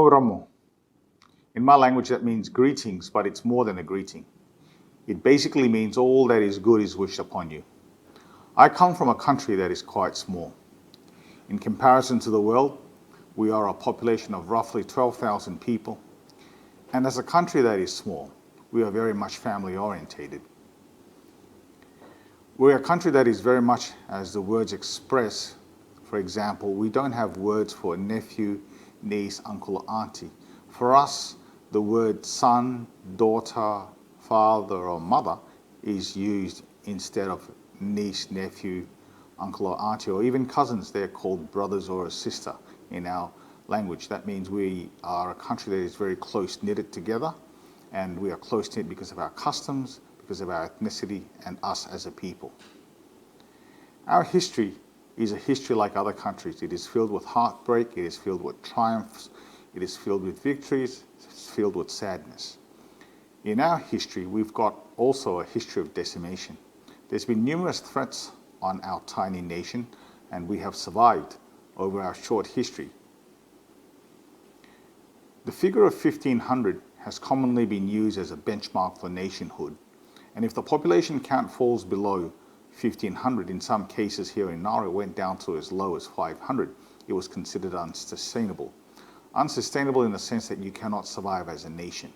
Ramo. In my language, that means greetings, but it's more than a greeting. It basically means all that is good is wished upon you. I come from a country that is quite small. In comparison to the world, we are a population of roughly 12,000 people. And as a country that is small, we are very much family orientated. We're a country that is very much, as the words express. For example, we don't have words for nephew, niece, uncle, or auntie. For us, the word son, daughter, father, or mother is used instead of niece, nephew, uncle, or auntie, or even cousins. They're called brothers or a sister in our language. That means we are a country that is very close-knitted together, and we are close-knit because of our customs, because of our ethnicity, and us as a people. Our history is a history like other countries. It is filled with heartbreak, it is filled with triumphs, it is filled with victories, it's filled with sadness. In our history, we've got also a history of decimation. There's been numerous threats on our tiny nation, and we have survived over our short history. The figure of 1,500 has commonly been used as a benchmark for nationhood, and if the population count falls below 1,500, in some cases here in Nauru, went down to as low as 500, it was considered unsustainable. Unsustainable in the sense that you cannot survive as a nation.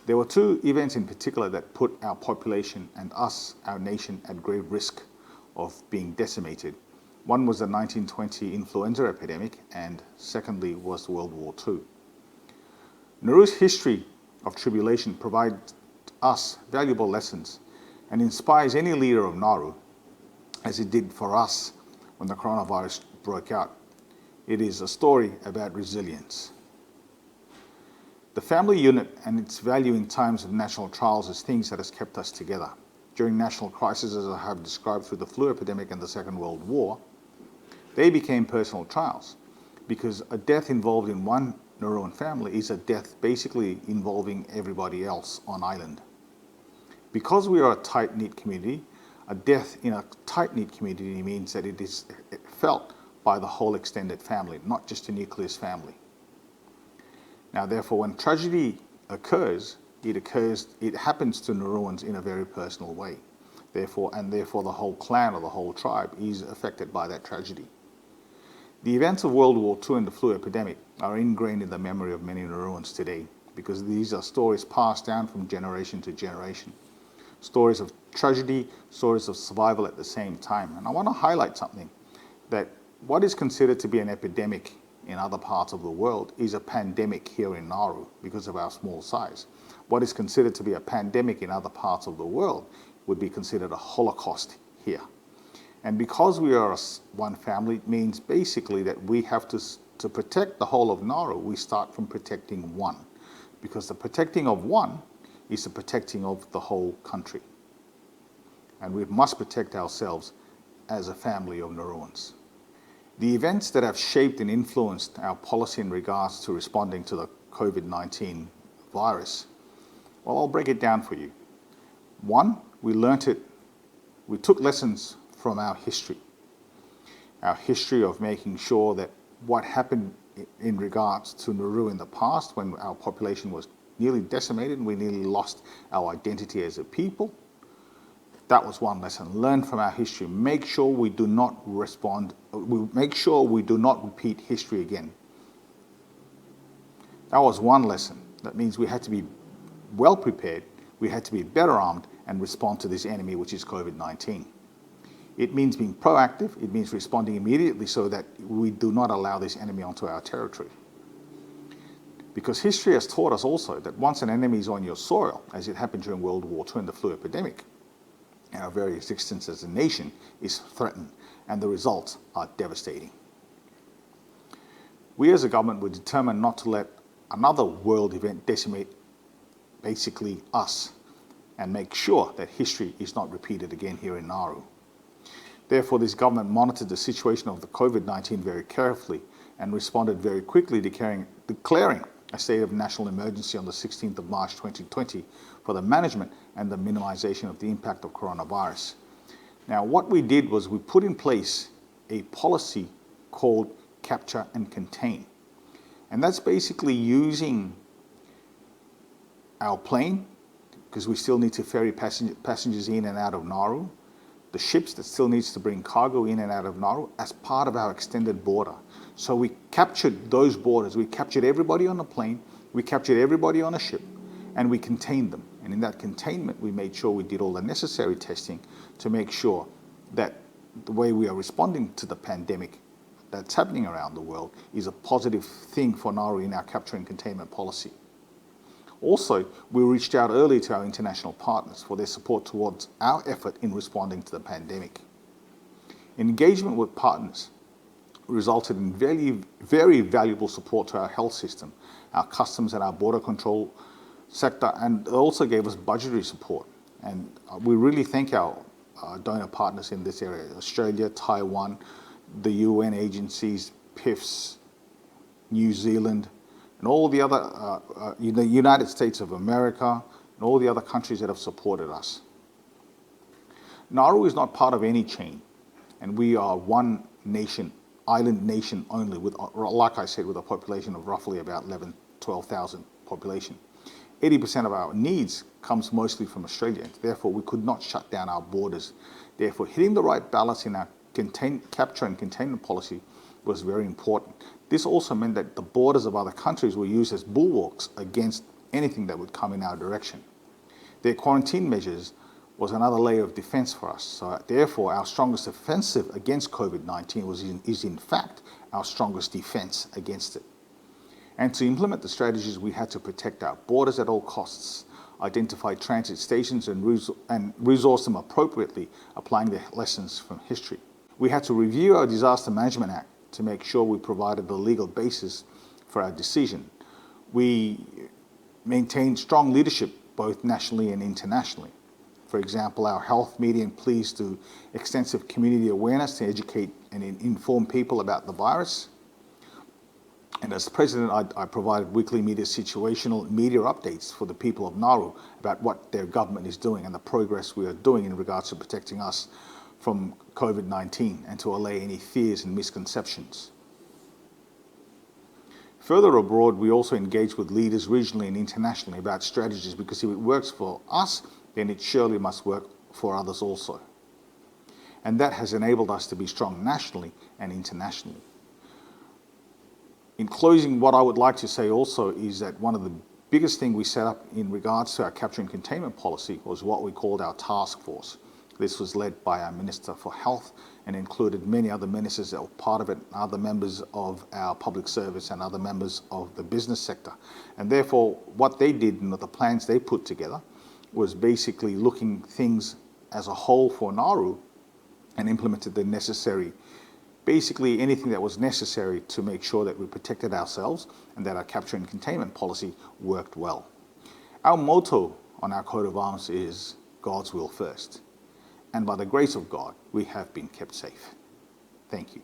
There were two events in particular that put our population and us, our nation, at grave risk of being decimated. One was the 1920 influenza epidemic, and secondly was World War II. Nauru's history of tribulation provides us valuable lessons and inspires any leader of Nauru, as it did for us when the coronavirus broke out. It is a story about resilience. The family unit and its value in times of national trials is things that has kept us together. During national crises, as I have described through the flu epidemic and the Second World War, they became personal trials, because a death involved in one Nauruan family is a death basically involving everybody else on island. Because we are a tight-knit community, a death in a tight-knit community means that it is felt by the whole extended family, not just a nucleus family. Now, therefore, when tragedy occurs, it happens to Nauruans in a very personal way. Therefore the whole clan or the whole tribe is affected by that tragedy. The events of World War II and the flu epidemic are ingrained in the memory of many Nauruans today, because these are stories passed down from generation to generation. Stories of tragedy, stories of survival at the same time. And I want to highlight something, that what is considered to be an epidemic in other parts of the world is a pandemic here in Nauru because of our small size. What is considered to be a pandemic in other parts of the world would be considered a Holocaust here. And because we are one family, it means basically that we have to protect the whole of Nauru, we start from protecting one. Because the protecting of one is the protecting of the whole country. And we must protect ourselves as a family of Nauruans. The events that have shaped and influenced our policy in regards to responding to the COVID-19 virus, well, I'll break it down for you. One, we took lessons from our history. Our history of making sure that what happened in regards to Nauru in the past, when our population was nearly decimated and we nearly lost our identity as a people, that was one lesson. Learn from our history. Make sure we do not repeat history again. That was one lesson. That means we had to be well prepared, we had to be better armed and respond to this enemy, which is COVID-19. It means being proactive, it means responding immediately so that we do not allow this enemy onto our territory. Because history has taught us also that once an enemy is on your soil, as it happened during World War II and the flu epidemic, our very existence as a nation is threatened, and the results are devastating. We as a government were determined not to let another world event decimate basically us, and make sure that history is not repeated again here in Nauru. Therefore, this government monitored the situation of the COVID-19 very carefully and responded very quickly, declaring a state of national emergency on the 16th of March 2020 for the management and the minimization of the impact of coronavirus. Now, what we did was we put in place a policy called Capture and Contain. And that's basically using our plane, because we still need to ferry passengers in and out of Nauru, the ships that still needs to bring cargo in and out of Nauru as part of our extended border. So we captured those borders. We captured everybody on a plane, we captured everybody on a ship, and we contained them. And in that containment, we made sure we did all the necessary testing to make sure that the way we are responding to the pandemic that's happening around the world is a positive thing for Nauru in our capture and containment policy. Also, we reached out early to our international partners for their support towards our effort in responding to the pandemic. Engagement with partners resulted in very valuable support to our health system, our customs and our border control sector, and it also gave us budgetary support. And we really thank our donor partners in this area: Australia, Taiwan, the UN agencies, PIFs, New Zealand, and all the other, the United States of America, and all the other countries that have supported us. Nauru is not part of any chain, and we are one nation, island nation only, with, like I said, with a population of roughly about 12,000 population. 80% of our needs comes mostly from Australia. Therefore, we could not shut down our borders. Therefore, hitting the right balance in our capture and containment policy was very important. This also meant that the borders of other countries were used as bulwarks against anything that would come in our direction. Their quarantine measures was another layer of defense for us. So therefore, our strongest offensive against COVID-19 is in fact our strongest defense against it. And to implement the strategies, we had to protect our borders at all costs, identify transit stations and resource them appropriately, applying the lessons from history. We had to review our Disaster Management Act to make sure we provided the legal basis for our decision. We maintained strong leadership both nationally and internationally. For example, our health media and pleas do extensive community awareness to educate and inform people about the virus. And as president, I provided weekly situational media updates for the people of Nauru about what their government is doing and the progress we are doing in regards to protecting us from COVID-19 and to allay any fears and misconceptions. Further abroad, we also engage with leaders regionally and internationally about strategies, because if it works for us, then it surely must work for others also. And that has enabled us to be strong nationally and internationally. In closing, what I would like to say also is that one of the biggest things we set up in regards to our capture and containment policy was what we called our task force. This was led by our Minister for Health and included many other ministers that were part of it, other members of our public service and other members of the business sector. And therefore, what they did and the plans they put together was basically looking things as a whole for Nauru and implemented the necessary, basically anything that was necessary to make sure that we protected ourselves and that our capture and containment policy worked well. Our motto on our coat of arms is God's will first. And by the grace of God, we have been kept safe. Thank you.